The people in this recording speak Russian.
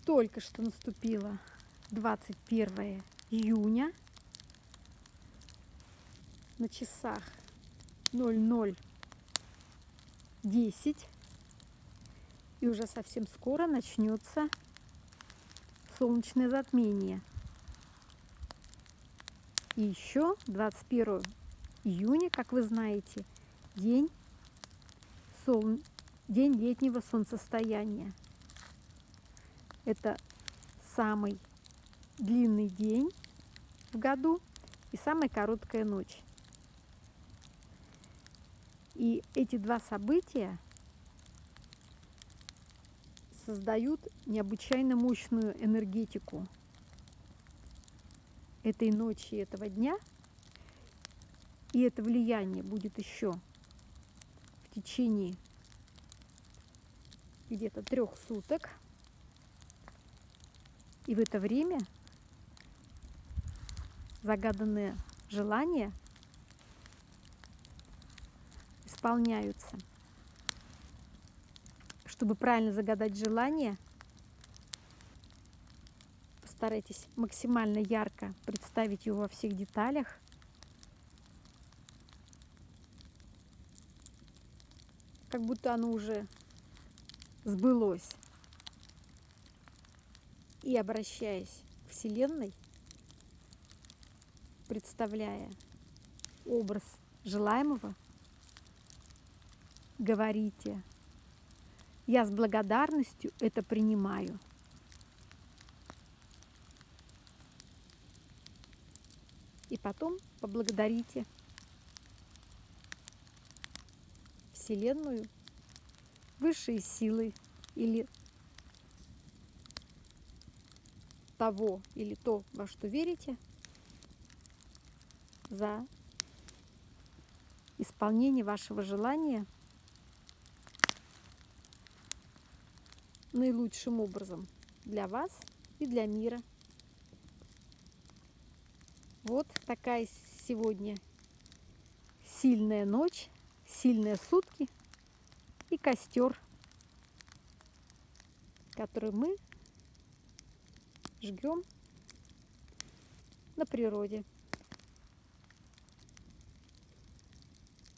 Только что наступило 21 июня. На часах 00:10. И уже совсем скоро начнется солнечное затмение. И еще 21 июня, как вы знаете, день летнего солнцестояния. Это самый длинный день в году и самая короткая ночь. И эти два события создают необычайно мощную энергетику этой ночи, этого дня. И это влияние будет еще в течение где-то 3 суток. И в это время загаданные желания исполняются. Чтобы правильно загадать желание, постарайтесь максимально ярко представить его во всех деталях. Как будто оно уже сбылось. И обращаясь к Вселенной, представляя образ желаемого, говорите: «Я с благодарностью это принимаю». И потом поблагодарите Вселенную, высшие силы или того или то, во что верите, за исполнение вашего желания наилучшим образом для вас и для мира. Вот такая сегодня сильная ночь, сильные сутки и костер, который мы жгем на природе.